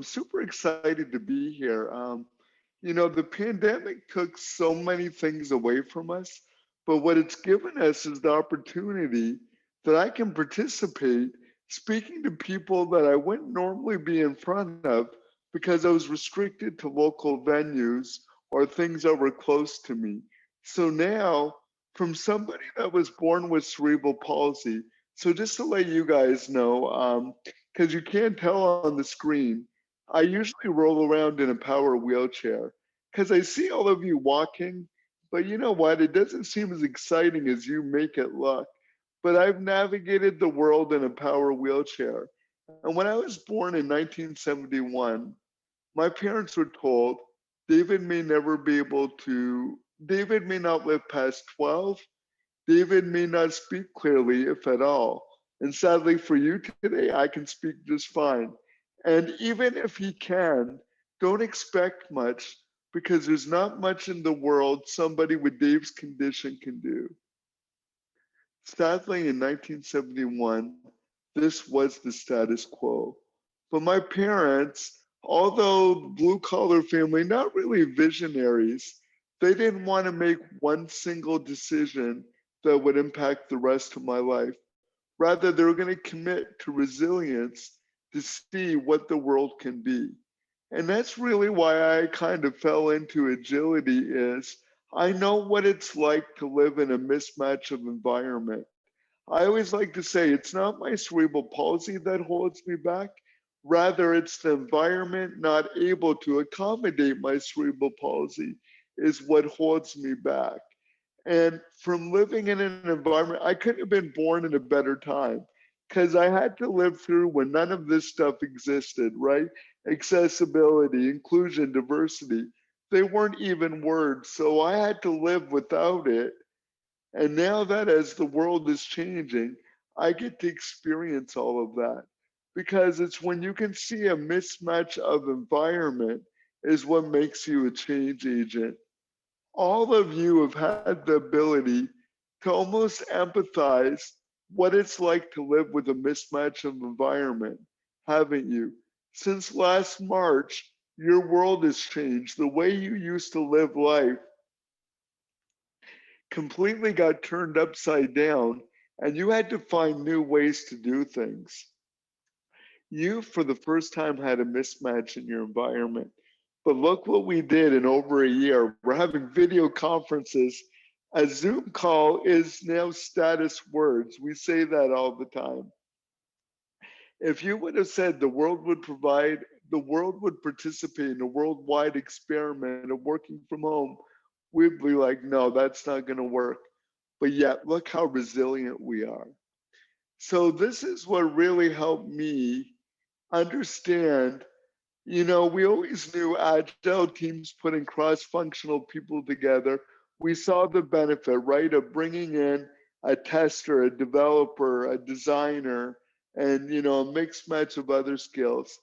super excited to be here. The pandemic took so many things away from us, but what it's given us is the opportunity that I can participate speaking to people that I wouldn't normally be in front of because I was restricted to local venues or things that were close to me. So now, from somebody that was born with cerebral palsy, so just to let you guys know, because you can't tell on the screen, I usually roll around in a power wheelchair because I see all of you walking, but you know what? It doesn't seem as exciting as you make it look. But I've navigated the world in a power wheelchair. And when I was born in 1971, my parents were told David may never be able to, David may not live past 12. David may not speak clearly, if at all. And sadly for you today, I can speak just fine. And even if he can, don't expect much because there's not much in the world somebody with Dave's condition can do. Sadly, in 1971, this was the status quo. But my parents, although blue collar family, not really visionaries, they didn't want to make one single decision that would impact the rest of my life. Rather, they were going to commit to resilience to see what the world can be. And that's really why I kind of fell into agility is I know what it's like to live in a mismatch of environment. I always like to say it's not my cerebral palsy that holds me back. Rather, it's the environment not able to accommodate my cerebral palsy is what holds me back. And from living in an environment, I couldn't have been born in a better time because I had to live through when none of this stuff existed, right? Accessibility, inclusion, diversity. They weren't even words. So I had to live without it. And now that as the world is changing, I get to experience all of that because it's when you can see a mismatch of environment is what makes you a change agent. All of you have had the ability to almost empathize what it's like to live with a mismatch of environment, haven't you? Since last March, your world has changed. The way you used to live life completely got turned upside down, and you had to find new ways to do things. You, for the first time, had a mismatch in your environment. But look what we did in over a year. We're having video conferences. A Zoom call is now status words. We say that all the time. If you would have said the world would participate in a worldwide experiment of working from home, we'd be like, no, that's not going to work. But yet, look how resilient we are. So, this is what really helped me understand. We always knew agile teams putting cross functional people together. We saw the benefit, right, of bringing in a tester, a developer, a designer, and, a mixed match of other skills.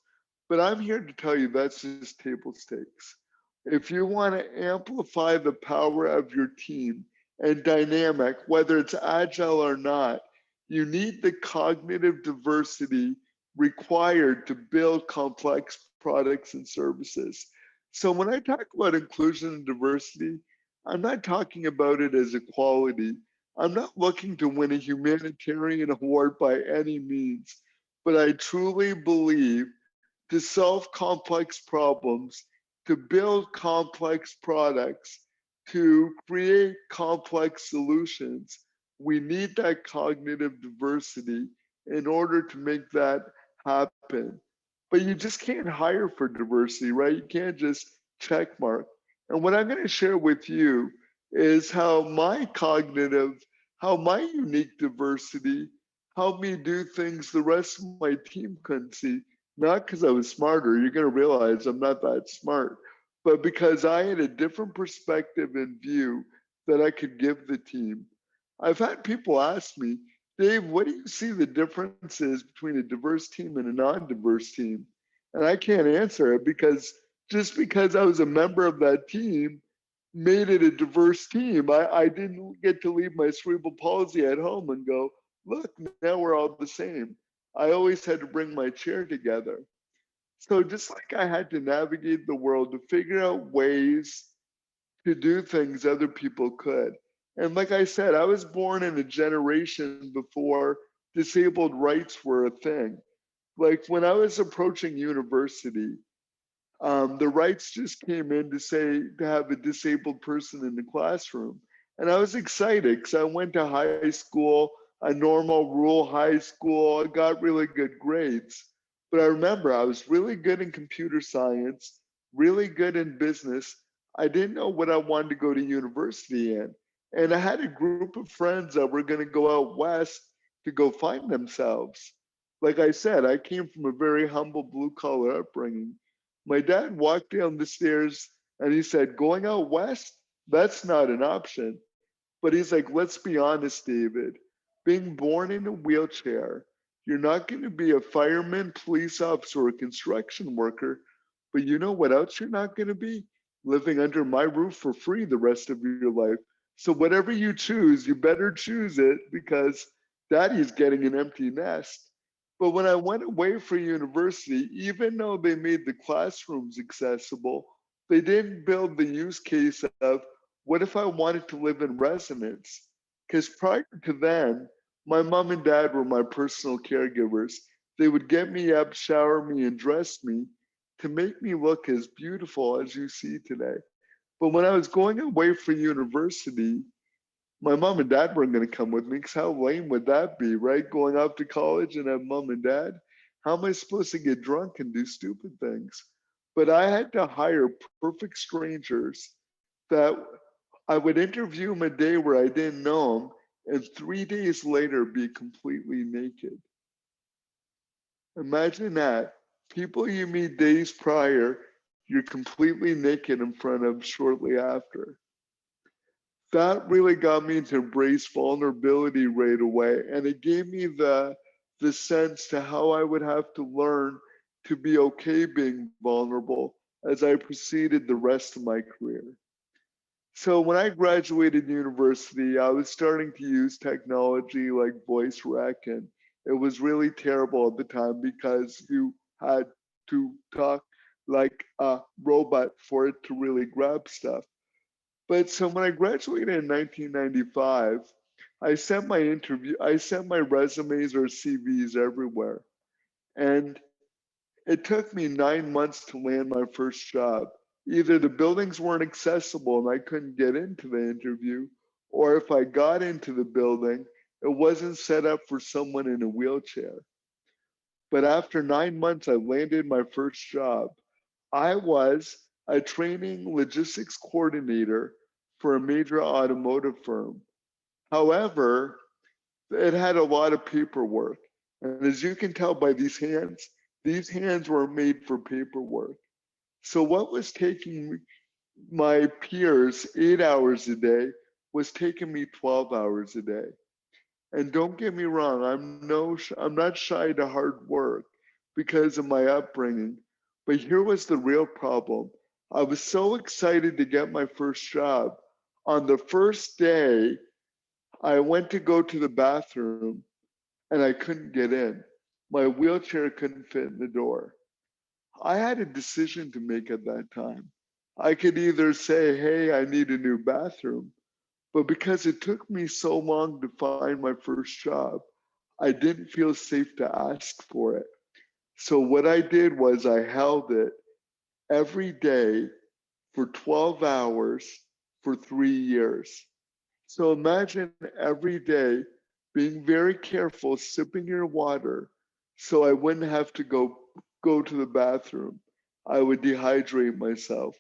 But I'm here to tell you that's just table stakes. If you want to amplify the power of your team and dynamic, whether it's agile or not, you need the cognitive diversity required to build complex products and services. So when I talk about inclusion and diversity, I'm not talking about it as equality. I'm not looking to win a humanitarian award by any means, but I truly believe to solve complex problems, to build complex products, to create complex solutions, we need that cognitive diversity in order to make that happen. But you just can't hire for diversity, right? You can't just check mark. And what I'm going to share with you is how my unique diversity helped me do things the rest of my team couldn't see. Not because I was smarter, you're going to realize I'm not that smart, but because I had a different perspective and view that I could give the team. I've had people ask me, Dave, what do you see the differences between a diverse team and a non-diverse team? And I can't answer it because just because I was a member of that team made it a diverse team. I didn't get to leave my cerebral palsy at home and go, look, now we're all the same. I always had to bring my chair together. So just like I had to navigate the world to figure out ways to do things other people could. And like I said, I was born in a generation before disabled rights were a thing. Like when I was approaching university, the rights just came in to say to have a disabled person in the classroom. And I was excited because I went to high school, a normal rural high school. I got really good grades. But I remember I was really good in computer science, really good in business. I didn't know what I wanted to go to university in. And I had a group of friends that were going to go out west to go find themselves. Like I said, I came from a very humble blue collar upbringing. My dad walked down the stairs and he said, going out west, that's not an option. But he's like, let's be honest, David. Being born in a wheelchair, you're not going to be a fireman, police officer, or a construction worker. But you know what else you're not going to be? Living under my roof for free the rest of your life. So whatever you choose, you better choose it because daddy's getting an empty nest. But when I went away for university, even though they made the classrooms accessible, they didn't build the use case of what if I wanted to live in residence? Because prior to then, my mom and dad were my personal caregivers. They would get me up, shower me, and dress me to make me look as beautiful as you see today. But when I was going away for university, my mom and dad weren't going to come with me because how lame would that be, right? Going off to college and have mom and dad. How am I supposed to get drunk and do stupid things? But I had to hire perfect strangers that I would interview them a day where I didn't know them, and 3 days later be completely naked. Imagine that. People you meet days prior, you're completely naked in front of shortly after. That really got me to embrace vulnerability right away. And it gave me the sense to how I would have to learn to be okay being vulnerable as I proceeded the rest of my career. So when I graduated university, I was starting to use technology like voice rec, and it was really terrible at the time because you had to talk like a robot for it to really grab stuff. But so when I graduated in 1995, I sent my resumes or CVs everywhere. And it took me 9 months to land my first job. Either the buildings weren't accessible and I couldn't get into the interview, or if I got into the building, it wasn't set up for someone in a wheelchair. But after 9 months, I landed my first job. I was a training logistics coordinator for a major automotive firm. However, it had a lot of paperwork. And as you can tell by these hands were made for paperwork. So what was taking my peers 8 hours a day was taking me 12 hours a day. And don't get me wrong, I'm not shy to hard work because of my upbringing. But here was the real problem. I was so excited to get my first job. On the first day, I went to go to the bathroom and I couldn't get in. My wheelchair couldn't fit in the door. I had a decision to make at that time. I could either say, hey, I need a new bathroom, but because it took me so long to find my first job, I didn't feel safe to ask for it. So what I did was I held it every day for 12 hours for 3 years. So imagine every day being very careful, sipping your water so I wouldn't have to go to the bathroom. I would dehydrate myself.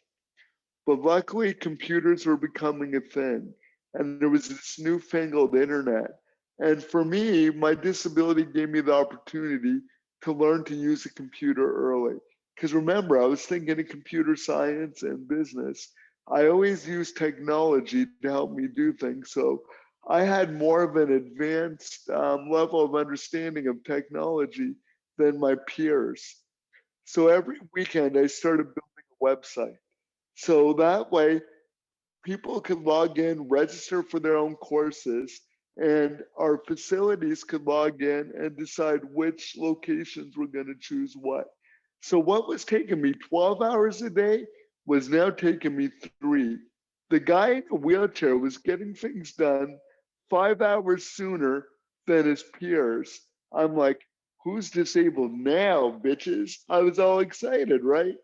But luckily, computers were becoming a thing, and there was this newfangled internet. And for me, my disability gave me the opportunity to learn to use a computer early. Because remember, I was thinking of computer science and business. I always use technology to help me do things. So I had more of an advanced level of understanding of technology than my peers. So every weekend, I started building a website. So that way, people could log in, register for their own courses, and our facilities could log in and decide which locations were going to choose what. So what was taking me 12 hours a day was now taking me 3. The guy in a wheelchair was getting things done 5 hours sooner than his peers. I'm like, who's disabled now, bitches? I was all excited, right?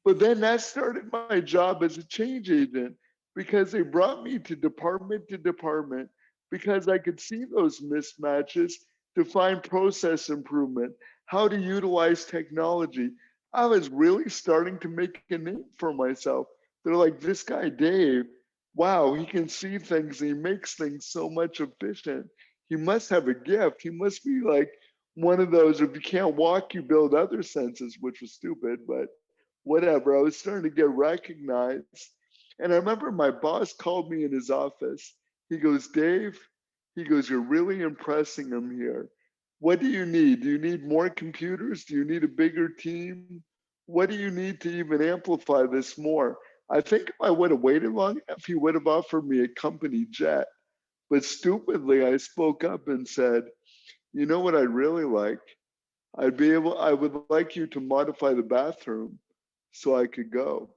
But then that started my job as a change agent because they brought me to department because I could see those mismatches to find process improvement, how to utilize technology. I was really starting to make a name for myself. They're like, this guy, Dave, wow, he can see things and he makes things so much efficient. He must have a gift. He must be like one of those, if you can't walk, you build other senses, which was stupid, but whatever. I was starting to get recognized. And I remember my boss called me in his office. He goes, Dave, he goes, you're really impressing him here. What do you need? Do you need more computers? Do you need a bigger team? What do you need to even amplify this more? I think if I would have waited long enough, he would have offered me a company jet. But stupidly, I spoke up and said, you know what I'd really like? I would like you to modify the bathroom so I could go.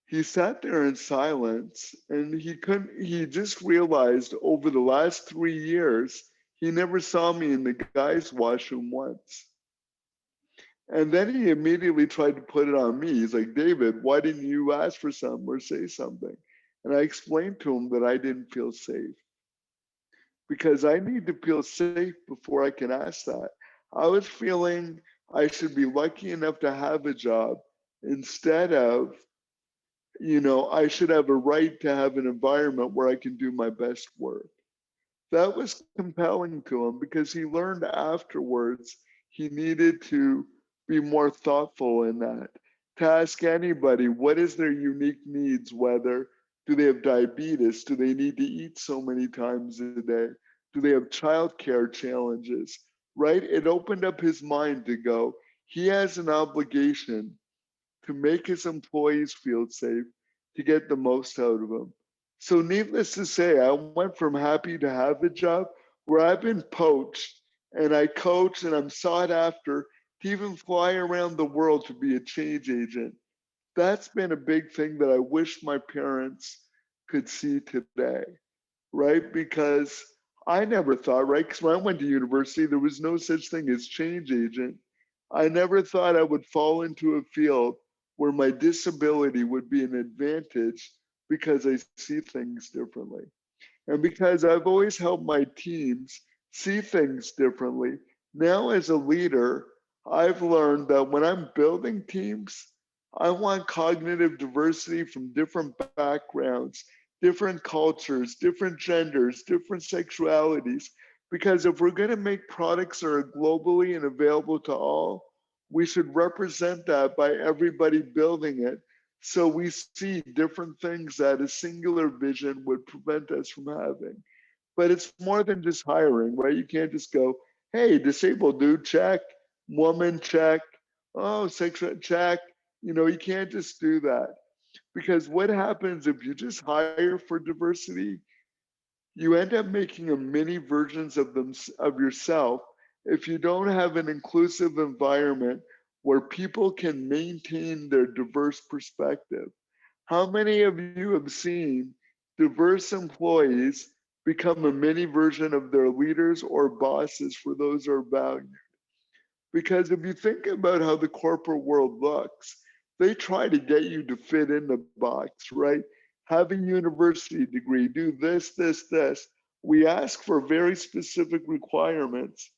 He sat there in silence and he just realized over the last 3 years, he never saw me in the guys' washroom once. And then he immediately tried to put it on me. He's like, David, why didn't you ask for something or say something? And I explained to him that I didn't feel safe because I need to feel safe before I can ask that. I was feeling I should be lucky enough to have a job instead of, I should have a right to have an environment where I can do my best work. That was compelling to him because he learned afterwards he needed to be more thoughtful in that. To ask anybody what is their unique needs, whether do they have diabetes, do they need to eat so many times a day, do they have childcare challenges, right? It opened up his mind to go, he has an obligation to make his employees feel safe, to get the most out of them. So, needless to say, I went from happy to have a job where I've been poached and I coach and I'm sought after to even fly around the world to be a change agent. That's been a big thing that I wish my parents could see today, right? Because I never thought, right? Because when I went to university, there was no such thing as change agent. I never thought I would fall into a field where my disability would be an advantage because I see things differently. And because I've always helped my teams see things differently, now as a leader, I've learned that when I'm building teams, I want cognitive diversity from different backgrounds, different cultures, different genders, different sexualities. Because if we're going to make products that are globally and available to all, we should represent that by everybody building it. So we see different things that a singular vision would prevent us from having. But it's more than just hiring, right? You can't just go, hey, disabled dude, check, woman, check, oh, sexual, check. You can't just do that. Because what happens if you just hire for diversity? You end up making a mini versions of yourself if you don't have an inclusive environment where people can maintain their diverse perspective. How many of you have seen diverse employees become a mini version of their leaders or bosses for those who are valued? Because if you think about how the corporate world looks, they try to get you to fit in the box, right? Have a university degree, do this, this, this. We ask for very specific requirements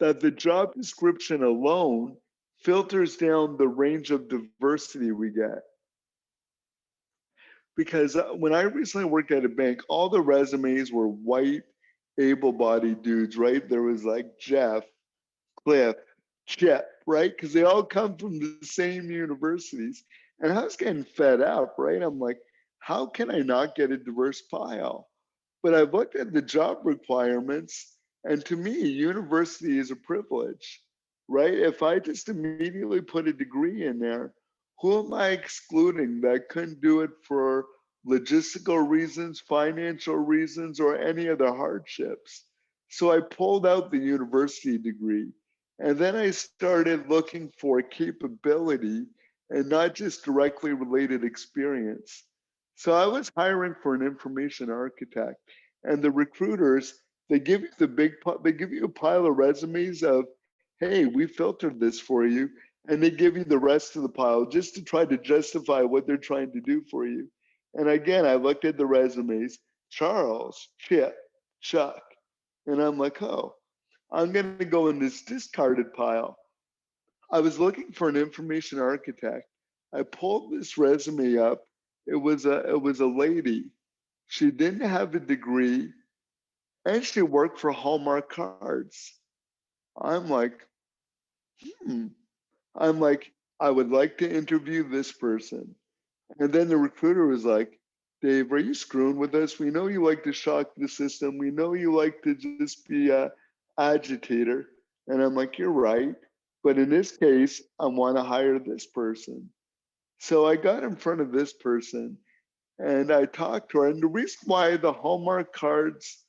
that the job description alone filters down the range of diversity we get. Because when I recently worked at a bank, all the resumes were white, able-bodied dudes, right? There was like Jeff, Cliff, Chip, right? Because they all come from the same universities. And I was getting fed up, right? I'm like, how can I not get a diverse file? But I looked at the job requirements, and to me, university is a privilege, right? If I just immediately put a degree in there, who am I excluding that couldn't do it for logistical reasons, financial reasons, or any other hardships? So I pulled out the university degree, and then I started looking for capability and not just directly related experience. So I was hiring for an information architect, and the recruiters, they give you they give you a pile of resumes of, hey, we filtered this for you, and they give you the rest of the pile just to try to justify what they're trying to do for you. And again, I looked at the resumes, Charles, Chip, Chuck, and I'm like, oh, I'm going to go in this discarded pile. I was looking for an information architect. I pulled this resume up. It was a lady. She didn't have a degree, and she worked for Hallmark Cards. I'm like, hmm. I'm like, I would like to interview this person. And then the recruiter was like, Dave, are you screwing with us? We know you like to shock the system. We know you like to just be a agitator. And I'm like, you're right. But in this case, I want to hire this person. So I got in front of this person and I talked to her. And the reason why the Hallmark cards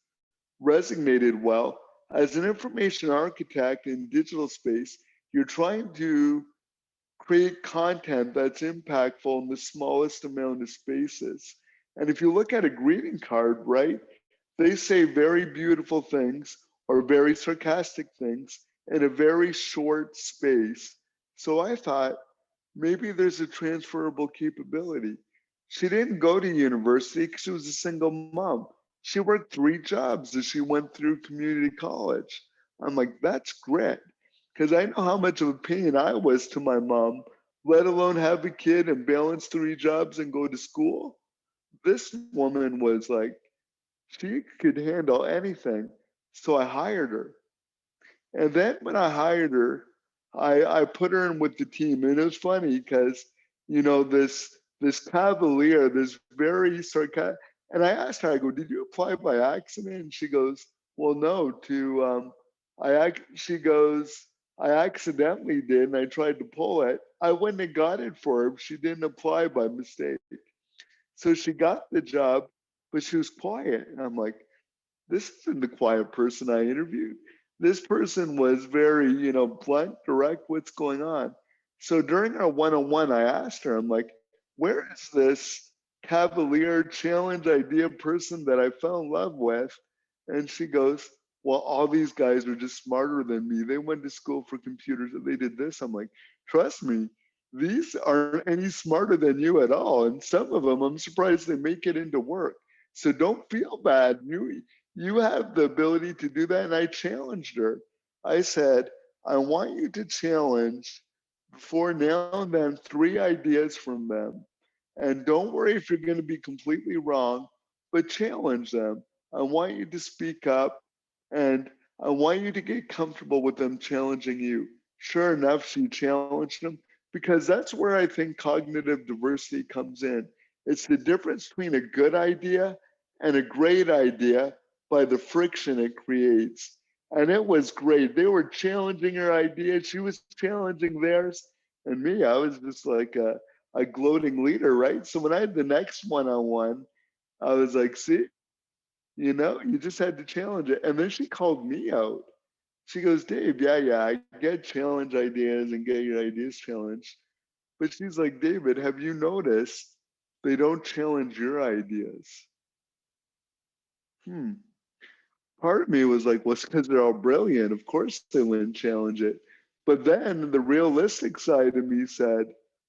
resonated well, as an information architect in digital space, you're trying to create content that's impactful in the smallest amount of spaces. And if you look at a greeting card, right, they say very beautiful things or very sarcastic things in a very short space. So I thought maybe there's a transferable capability. She didn't go to university because she was a single mom. She worked 3 jobs as she went through community college. I'm like, that's grit. Because I know how much of a pain I was to my mom, let alone have a kid and balance 3 jobs and go to school. This woman was like, she could handle anything. So I hired her. And then when I hired her, I put her in with the team. And it was funny because, this cavalier, this very sarcastic, and I asked her, I go, did you apply by accident? And she goes, well, no, she goes, I accidentally did, and I tried to pull it. I wouldn't have got it for her if she didn't apply by mistake. So she got the job, but she was quiet. And I'm like, this isn't the quiet person I interviewed. This person was very, blunt, direct, what's going on. So during our one-on-one, I asked her, I'm like, where is this cavalier challenge idea person that I fell in love with? And she goes, well, all these guys are just smarter than me. They went to school for computers and they did this. I'm like, trust me, these aren't any smarter than you at all. And some of them, I'm surprised they make it into work. So don't feel bad. You have the ability to do that. And I challenged her. I said, I want you to challenge before now and then 3 ideas from them. And don't worry if you're going to be completely wrong, but challenge them. I want you to speak up and I want you to get comfortable with them challenging you. Sure enough, she challenged them because that's where I think cognitive diversity comes in. It's the difference between a good idea and a great idea by the friction it creates. And it was great. They were challenging her idea, she was challenging theirs. And me, I was just like a gloating leader, right? So when I had the next one-on-one, I was like, see, you just had to challenge it. And then she called me out. She goes, Dave, yeah, I get challenge ideas and get your ideas challenged. But she's like, David, have you noticed they don't challenge your ideas? Part of me was like, well, it's because they're all brilliant. Of course they wouldn't challenge it. But then the realistic side of me said,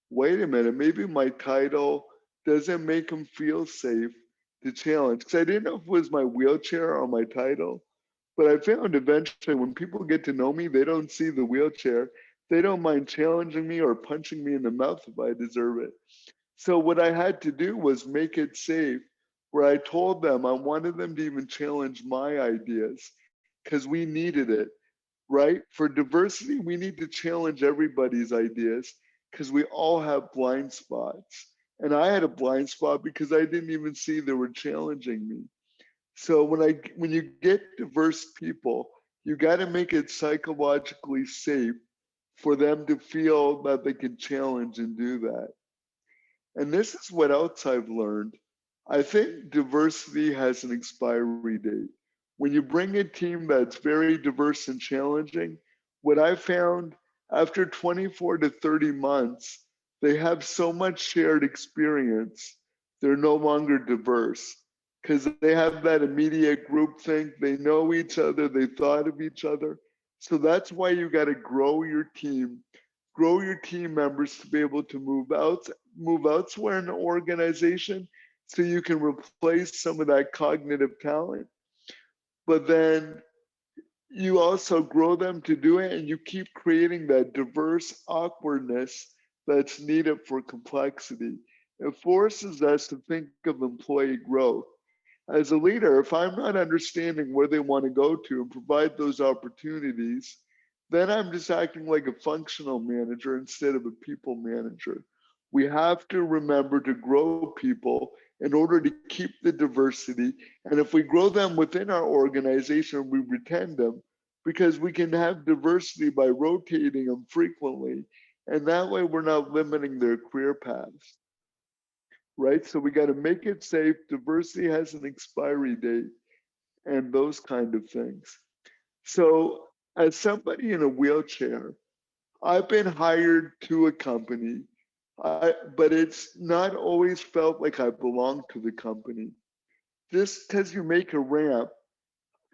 wait a minute, maybe my title doesn't make them feel safe to challenge. Because I didn't know if it was my wheelchair or my title. But I found eventually when people get to know me, they don't see the wheelchair. They don't mind challenging me or punching me in the mouth if I deserve it. So what I had to do was make it safe, where I told them I wanted them to even challenge my ideas because we needed it, right? For diversity, we need to challenge everybody's ideas because we all have blind spots. And I had a blind spot because I didn't even see they were challenging me. So when you get diverse people, you got to make it psychologically safe for them to feel that they can challenge and do that. And this is what else I've learned. I think diversity has an expiry date. When you bring a team that's very diverse and challenging, what I found after 24 to 30 months, they have so much shared experience, they're no longer diverse because they have that immediate group think. They know each other, they thought of each other. So that's why you got to grow your team members to be able to move elsewhere in the organization so you can replace some of that cognitive talent. But then you also grow them to do it and you keep creating that diverse awkwardness that's needed for complexity. It forces us to think of employee growth. As a leader, if I'm not understanding where they want to go to and provide those opportunities, then I'm just acting like a functional manager instead of a people manager. We have to remember to grow people in order to keep the diversity. And if we grow them within our organization, we retain them because we can have diversity by rotating them frequently. And that way we're not limiting their career paths, right? So we got to make it safe. Diversity has an expiry date and those kind of things. So as somebody in a wheelchair, I've been hired to a company, but it's not always felt like I belong to the company. Just because you make a ramp,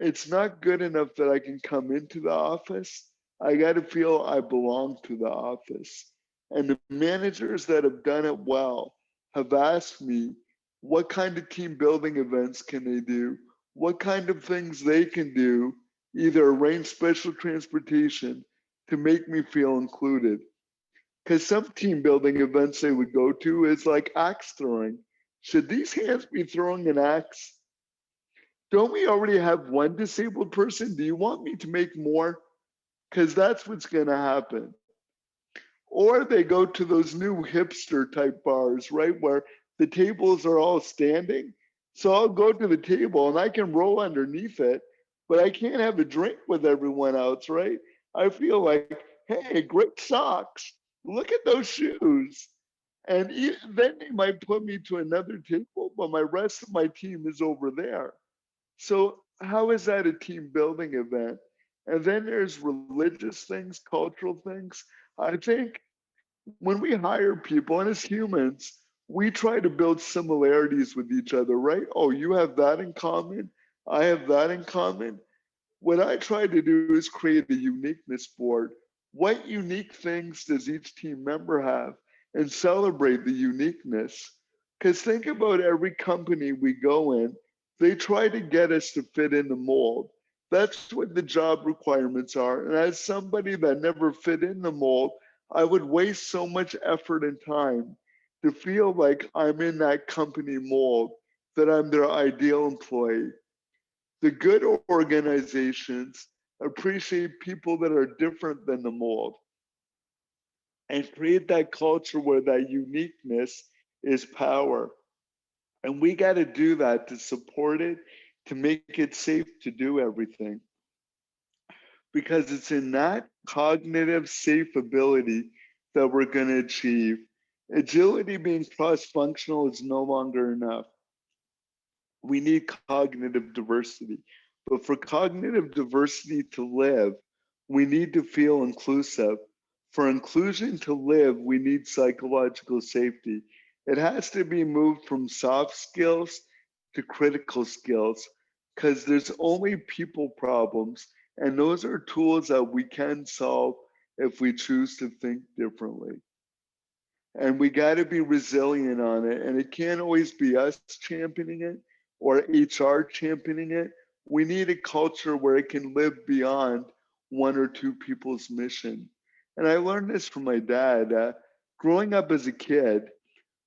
it's not good enough that I can come into the office. I got to feel I belong to the office. And the managers that have done it well have asked me what kind of team building events can they do, what kind of things they can do, either arrange special transportation to make me feel included. Because some team building events they would go to is like axe throwing. Should these hands be throwing an axe? Don't we already have one disabled person? Do you want me to make more? Because that's what's going to happen. Or they go to those new hipster type bars, right? Where the tables are all standing. So I'll go to the table and I can roll underneath it, but I can't have a drink with everyone else, right? I feel like, hey, great socks. Look at those shoes. And then they might put me to another table, but my rest of my team is over there. So how is that a team building event? And then there's religious things, cultural things. I think when we hire people, and as humans, we try to build similarities with each other, right? Oh, you have that in common. I have that in common. What I try to do is create a uniqueness board. What unique things does each team member have? And celebrate the uniqueness. Because think about every company we go in, they try to get us to fit in the mold. That's what the job requirements are. And as somebody that never fit in the mold, I would waste so much effort and time to feel like I'm in that company mold, that I'm their ideal employee. The good organizations appreciate people that are different than the mold and create that culture where that uniqueness is power. And we got to do that to support it, to make it safe to do everything. Because it's in that cognitive safe ability that we're going to achieve. Agility being cross-functional is no longer enough. We need cognitive diversity. But for cognitive diversity to live, we need to feel inclusive. For inclusion to live, we need psychological safety. It has to be moved from soft skills to critical skills because there's only people problems, and those are tools that we can solve if we choose to think differently. And we got to be resilient on it. And it can't always be us championing it or HR championing it. We need a culture where it can live beyond one or two people's mission. And I learned this from my dad. Growing up as a kid,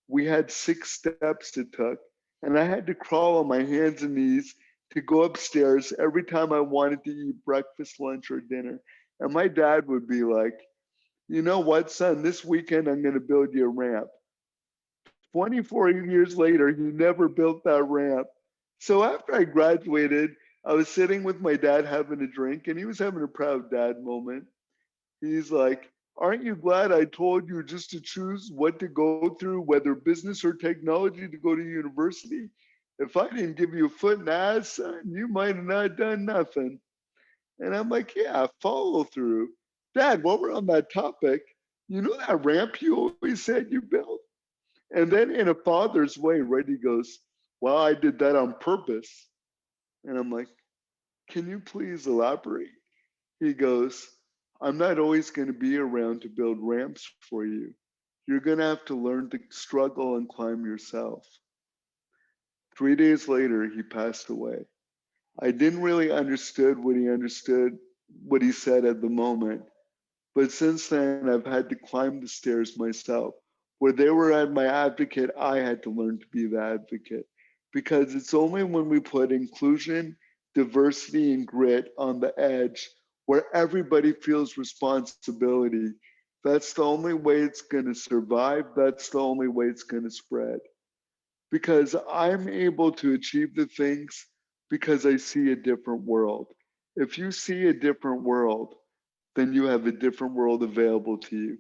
we had 6 steps it took, and I had to crawl on my hands and knees to go upstairs every time I wanted to eat breakfast, lunch, or dinner. And my dad would be like, you know what, son, this weekend I'm going to build you a ramp. 24 years later, he never built that ramp. So after I graduated, I was sitting with my dad having a drink, and he was having a proud dad moment. He's like, aren't you glad I told you just to choose what to go through, whether business or technology, to go to university? If I didn't give you a foot in the ass, son, you might have not done nothing. And I'm like, yeah, follow through. Dad, while we're on that topic, you know that ramp you always said you built? And then in a father's way, right, he goes, well, I did that on purpose. And I'm like, can you please elaborate? He goes, I'm not always going to be around to build ramps for you. You're going to have to learn to struggle and climb yourself. 3 days later, he passed away. I didn't really understood what he said at the moment. But since then, I've had to climb the stairs myself. Where they were at my advocate, I had to learn to be the advocate. Because it's only when we put inclusion, diversity, and grit on the edge where everybody feels responsibility. That's the only way it's going to survive. That's the only way it's going to spread. Because I'm able to achieve the things because I see a different world. If you see a different world, then you have a different world available to you.